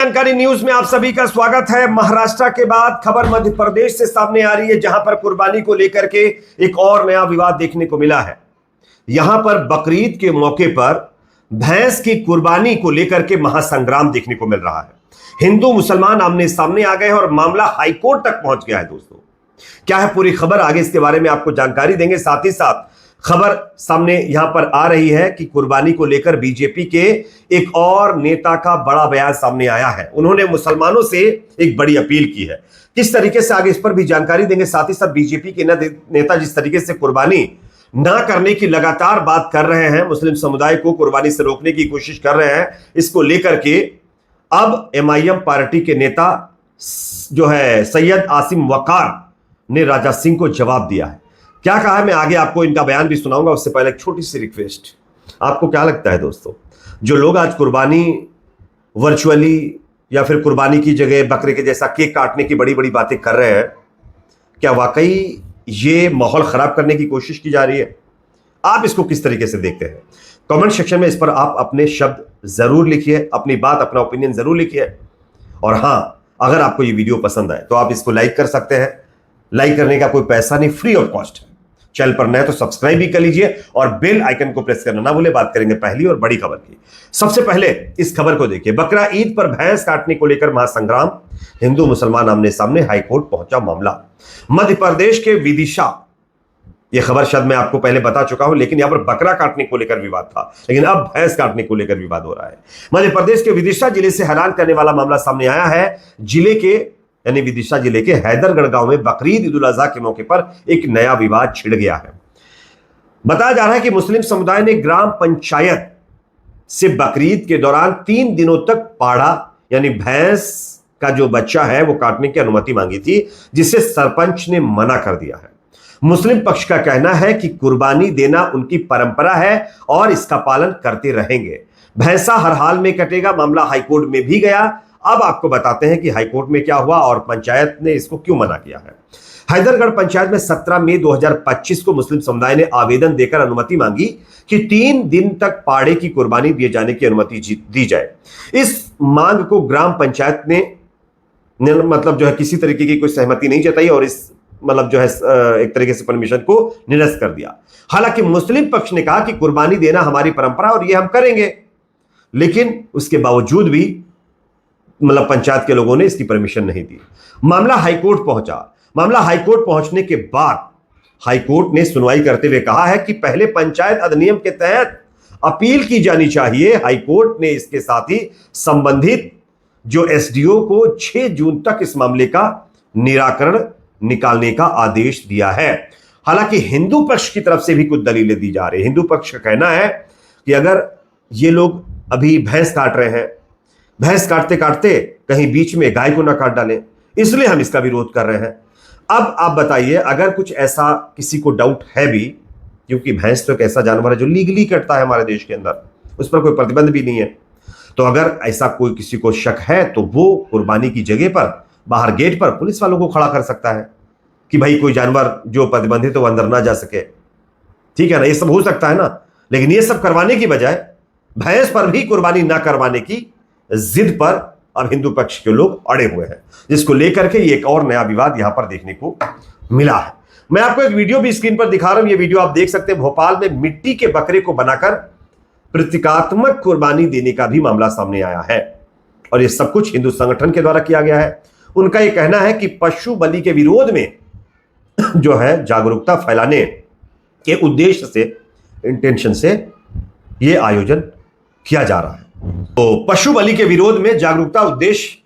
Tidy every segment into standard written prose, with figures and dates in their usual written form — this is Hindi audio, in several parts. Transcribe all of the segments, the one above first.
जानकारी न्यूज में आप सभी का स्वागत है। महाराष्ट्र के बाद खबर मध्य प्रदेश से सामने आ रही है, जहां पर कुर्बानी को लेकर के एक और नया विवाद देखने को मिला है। यहां पर बकरीद के मौके पर भैंस की कुर्बानी को लेकर के महासंग्राम देखने को मिल रहा है। हिंदू मुसलमान आमने सामने आ गए और मामला हाईकोर्ट तक पहुंच गया है। दोस्तों, क्या है पूरी खबर, आगे इसके बारे में आपको जानकारी देंगे। साथ ही साथ खबर सामने यहां पर आ रही है कि कुर्बानी को लेकर बीजेपी के एक और नेता का बड़ा बयान सामने आया है। उन्होंने मुसलमानों से एक बड़ी अपील की है। किस तरीके से, आगे इस पर भी जानकारी देंगे। साथ ही साथ बीजेपी के नेता जिस तरीके से कुर्बानी ना करने की लगातार बात कर रहे हैं, मुस्लिम समुदाय को कुर्बानी से रोकने की कोशिश कर रहे हैं, इसको लेकर के अब एमआईएम पार्टी के नेता जो है सैयद आसिम वकार ने राजा सिंह को जवाब दिया है। क्या कहा है, मैं आगे आपको इनका बयान भी सुनाऊंगा। उससे पहले एक छोटी सी रिक्वेस्ट, आपको क्या लगता है दोस्तों, जो लोग आज कुर्बानी वर्चुअली या फिर कुर्बानी की जगह बकरे के जैसा केक काटने की बड़ी बड़ी बातें कर रहे हैं, क्या वाकई ये माहौल खराब करने की कोशिश की जा रही है? आप इसको किस तरीके से देखते हैं? कमेंट सेक्शन में इस पर आप अपने शब्द जरूर लिखिए, अपनी बात, अपना ओपिनियन जरूर लिखिए। और हां, अगर आपको ये वीडियो पसंद आए तो आप इसको लाइक कर सकते हैं। लाइक करने का कोई पैसा नहीं, फ्री ऑफ कॉस्ट है। चैनल पर नए तो सब्सक्राइब भी कर लीजिए और बेल आइकन को प्रेस करना ना भूले। बात करेंगे पहली और बड़ी खबर की। सबसे पहले इस खबर को देखिए। बकरा ईद पर भैंस काटने को लेकर महासंग्राम, हिंदू मुसलमान आमने सामने, हाईकोर्ट पहुंचा मामला। मध्य प्रदेश के विदिशा, यह खबर शायद मैं आपको पहले बता चुका हूं, लेकिन यहां पर बकरा काटने को लेकर विवाद था, लेकिन अब भैंस काटने को लेकर विवाद हो रहा है। मध्य प्रदेश के विदिशा जिले से हैरान करने वाला मामला सामने आया है। जिले के यानी विदिशा जिले के हैदरगढ़ गांव में बकरीद ईद उल अजहा के मौके पर एक नया विवाद छिड़ गया है। बताया जा रहा है कि मुस्लिम समुदाय ने ग्राम पंचायत से बकरीद के दौरान 3 दिनों तक पाड़ा यानी भैंस का जो बच्चा है वो काटने की अनुमति मांगी थी, जिसे सरपंच ने मना कर दिया है। मुस्लिम पक्ष का कहना है कि कुर्बानी देना उनकी परंपरा है और इसका पालन करते रहेंगे। भैंसा हर हाल में कटेगा मामला हाईकोर्ट में भी गया। अब आपको बताते हैं कि हाईकोर्ट में क्या हुआ और पंचायत ने इसको क्यों मना किया है। हैदरगढ़ पंचायत में 17 मई 2025 को मुस्लिम समुदाय ने आवेदन देकर अनुमति मांगी कि 3 दिन तक पाड़े की कुर्बानी दिए जाने की अनुमति दी जाए। इस मांग को ग्राम पंचायत ने मतलब जो है किसी तरीके की कोई सहमति नहीं जताई और इस मतलब जो है एक तरीके से परमिशन को निरस्त कर दिया। हालांकि मुस्लिम पक्ष ने कहा कि कुर्बानी देना हमारी परंपरा और ये हम करेंगे, लेकिन उसके बावजूद भी मतलब पंचायत के लोगों ने इसकी परमिशन नहीं दी। मामला हाईकोर्ट पहुंचा। मामला हाईकोर्ट पहुंचने के बाद हाईकोर्ट ने सुनवाई करते हुए कहा है कि पहले पंचायत अधिनियम के तहत अपील की जानी चाहिए। हाईकोर्ट ने इसके साथ ही संबंधित जो एसडीओ को 6 जून तक इस मामले का निराकरण निकालने का आदेश दिया है। हालांकि हिंदू पक्ष की तरफ से भी कुछ दलीलें दी जा रही है। हिंदू पक्ष का कहना है कि अगर ये लोग अभी भैंस काट रहे हैं, भैंस काटते काटते कहीं बीच में गाय को ना काट डालें, इसलिए हम इसका विरोध कर रहे हैं। अब आप बताइए, अगर कुछ ऐसा किसी को डाउट है भी, क्योंकि भैंस तो एक ऐसा जानवर है जो लीगली कटता है हमारे देश के अंदर, उस पर कोई प्रतिबंध भी नहीं है, तो अगर ऐसा कोई किसी को शक है तो वो कुर्बानी की जगह पर बाहर गेट पर पुलिस वालों को खड़ा कर सकता है कि भाई कोई जानवर जो प्रतिबंधित है वो अंदर ना जा सके। ठीक है ना, ये सब हो सकता है ना। लेकिन ये सब करवाने की बजाय भैंस पर भी कुर्बानी ना करवाने की जिद पर अब हिंदू पक्ष के लोग अड़े हुए हैं, जिसको लेकर के ये एक और नया विवाद यहां पर देखने को मिला है। मैं आपको एक वीडियो भी स्क्रीन पर दिखा रहा हूं। ये वीडियो आप देख सकते हैं। भोपाल में मिट्टी के बकरे को बनाकर प्रतीकात्मक कुर्बानी देने का भी मामला सामने आया है और ये सब कुछ हिंदू संगठन के द्वारा किया गया है। उनका यह कहना है कि पशु बलि के विरोध में जो है जागरूकता फैलाने के उद्देश्य से, इंटेंशन से यह आयोजन किया जा रहा है। तो पशु बलि के विरोध में जागरूकता उद्देश्य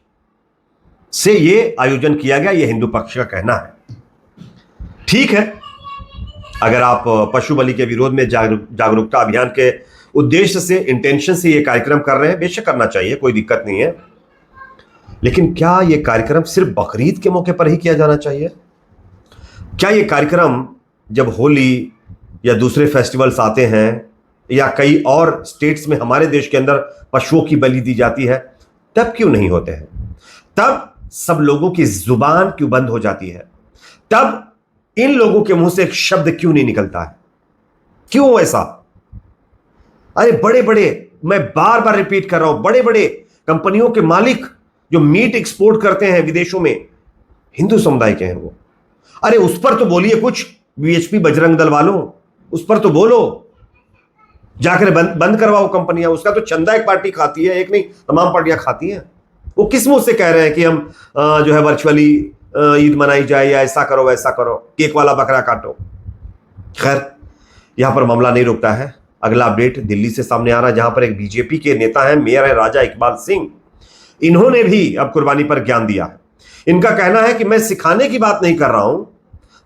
से यह आयोजन किया गया, यह हिंदू पक्ष का कहना है। ठीक है, अगर आप पशु बलि के विरोध में जागरूकता अभियान के उद्देश्य से, इंटेंशन से यह कार्यक्रम कर रहे हैं, बेशक करना चाहिए, कोई दिक्कत नहीं है। लेकिन क्या यह कार्यक्रम सिर्फ बकरीद के मौके पर ही किया जाना चाहिए? क्या यह कार्यक्रम जब होली या दूसरे फेस्टिवल्स आते हैं या कई और स्टेट्स में हमारे देश के अंदर पशुओं की बलि दी जाती है, तब क्यों नहीं होते हैं? तब सब लोगों की जुबान क्यों बंद हो जाती है? तब इन लोगों के मुंह से एक शब्द क्यों नहीं निकलता है? क्यों ऐसा? अरे बड़े बड़े, मैं बार बार रिपीट कर रहा हूं, बड़े बड़े कंपनियों के मालिक जो मीट एक्सपोर्ट करते हैं विदेशों में, हिंदू समुदाय के हैं वो। अरे उस पर तो बोलिए कुछ, बीएचपी बजरंग दल वालों, उस पर तो बोलो, जाकर बंद करवाओ कंपनियां। उसका तो चंदा एक पार्टी खाती है, एक नहीं तमाम पार्टियां खाती हैं। वो किस मुंह से कह रहे हैं कि हम जो है वर्चुअली ईद मनाई जाए या ऐसा करो वैसा करो, केक वाला बकरा काटो। खैर, यहां पर मामला नहीं रुकता है। अगला अपडेट दिल्ली से सामने आ रहा है, जहां पर एक बीजेपी के नेता हैं, मेयर है राजा इकबाल सिंह। इन्होंने भी अब कुर्बानी पर ज्ञान दिया है। इनका कहना है कि मैं सिखाने की बात नहीं कर रहा हूं,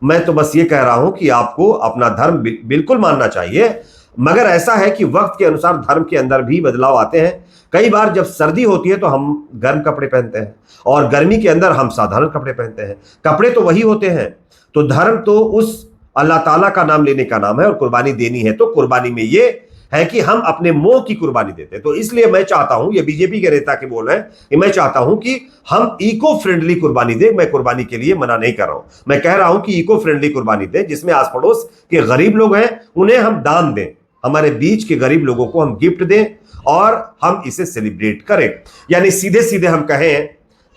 मैं तो बस ये कह रहा हूं कि आपको अपना धर्म बिल्कुल मानना चाहिए, मगर ऐसा है कि वक्त के अनुसार धर्म के अंदर भी बदलाव आते हैं। कई बार जब सर्दी होती है तो हम गर्म कपड़े पहनते हैं और गर्मी के अंदर हम साधारण कपड़े पहनते हैं। कपड़े तो वही होते हैं। तो धर्म तो उस अल्लाह ताला का नाम लेने का नाम है, और कुर्बानी देनी है तो कुर्बानी में ये है कि हम अपने मोह की कुर्बानी देते हैं। तो इसलिए मैं चाहता हूं, ये बीजेपी के नेता के बोल रहे हैं कि मैं चाहता हूं कि हम इको फ्रेंडली कुर्बानी दें। मैं कुर्बानी के लिए मना नहीं कर रहा हूं, मैं कह रहा हूं कि इको फ्रेंडली कुर्बानी दें, जिसमें आस पड़ोस के गरीब लोग हैं उन्हें हम दान दें, हमारे बीच के गरीब लोगों को हम गिफ्ट दें और हम इसे सेलिब्रेट करें। यानी सीधे सीधे हम कहें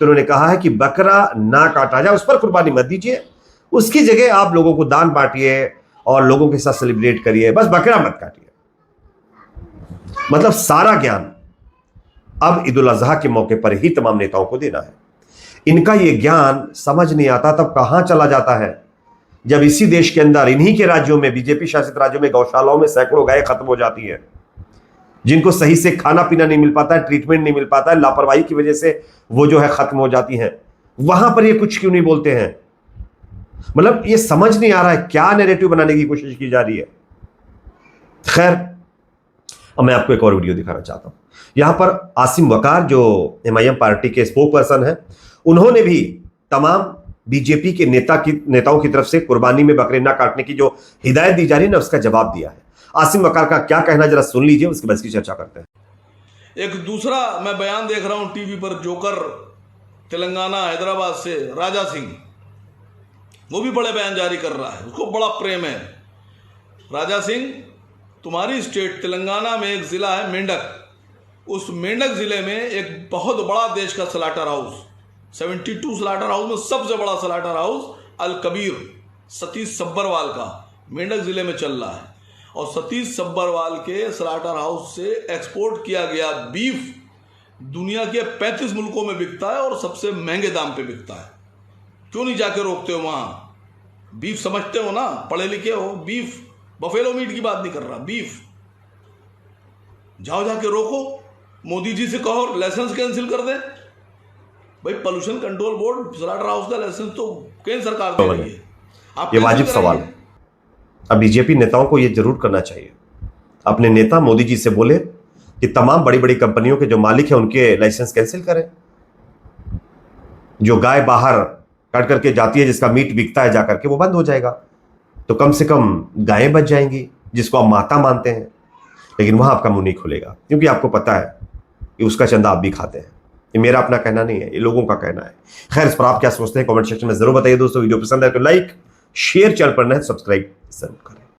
तो उन्होंने कहा है कि बकरा ना काटा जाए, उस पर कुर्बानी मत दीजिए, उसकी जगह आप लोगों को दान बांटिए और लोगों के साथ सेलिब्रेट करिए, बस बकरा मत काटिए। मतलब सारा ज्ञान अब ईद उल अजहा के मौके पर ही तमाम नेताओं को देना है। इनका यह ज्ञान समझ नहीं आता तब कहां चला जाता है, जब इसी देश के अंदर इन्हीं के राज्यों में, बीजेपी शासित राज्यों में गौशालाओं में सैकड़ों गायें खत्म हो जाती हैं, जिनको सही से खाना पीना नहीं मिल पाता है, ट्रीटमेंट नहीं मिल पाता है, लापरवाही की वजह से वो जो है खत्म हो जाती हैं। वहां पर ये कुछ क्यों नहीं बोलते हैं? मतलब ये समझ नहीं आ रहा है क्या नैरेटिव बनाने की कोशिश की जा रही है। खैर, अब मैं आपको एक और वीडियो दिखाना चाहता हूं। यहां पर आसिम वकार जो एमआईएम पार्टी के स्पोक पर्सन है, उन्होंने भी तमाम बीजेपी के नेताओं की तरफ से कुर्बानी में बकरे ना काटने की जो हिदायत दी जा रही है ना, उसका जवाब दिया है। आसिम वकार का क्या कहना जरा सुन लीजिए, उसके बाद इसकी चर्चा करते हैं। एक दूसरा मैं बयान देख रहा हूं टीवी पर, जोकर तेलंगाना हैदराबाद से राजा सिंह, वो भी बड़े बयान जारी कर रहा है, उसको बड़ा प्रेम है। राजा सिंह, तुम्हारी स्टेट तेलंगाना में एक जिला है मेंढक, उस मेंढक जिले में एक बहुत बड़ा देश का स्लाटर हाउस, 72 स्लाटर हाउस में सबसे बड़ा स्लाटर हाउस अल कबीर सतीश सब्बरवाल का मेंढक जिले में चल रहा है। और सतीश सब्बरवाल के स्लाटर हाउस से एक्सपोर्ट किया गया बीफ दुनिया के 35 मुल्कों में बिकता है और सबसे महंगे दाम पे बिकता है। क्यों नहीं जाके रोकते हो वहां? बीफ समझते हो ना, पढ़े लिखे हो। बीफ, बफेलो मीट की बात नहीं कर रहा, बीफ। जाओ जाके रोको, मोदी जी से कहो लाइसेंस कैंसिल कर दे। भाई pollution control board slaughter house का लाइसेंस तो केंद्र सरकार दे रही है, आप ये वाजिब सवाल है। अब बीजेपी नेताओं को यह जरूर करना चाहिए, अपने नेता मोदी जी से बोले कि तमाम बड़ी बड़ी कंपनियों के जो मालिक हैं उनके लाइसेंस कैंसिल करें। जो गाय बाहर काट करके जाती है, जिसका मीट बिकता है जाकर के, वो बंद हो जाएगा, तो कम से कम गायें बच जाएंगी जिसको आप माता मानते हैं। लेकिन वहां आपका मुंह नहीं खुलेगा, क्योंकि आपको पता है कि उसका चंदा आप भी खाते हैं। ये मेरा अपना कहना नहीं है, ये लोगों का कहना है। खैर, इस पर आप क्या सोचते हैं कमेंट सेक्शन में जरूर बताइए दोस्तों। वीडियो पसंद है तो लाइक शेयर, चैनल पर नए सब्सक्राइब जरूर करें।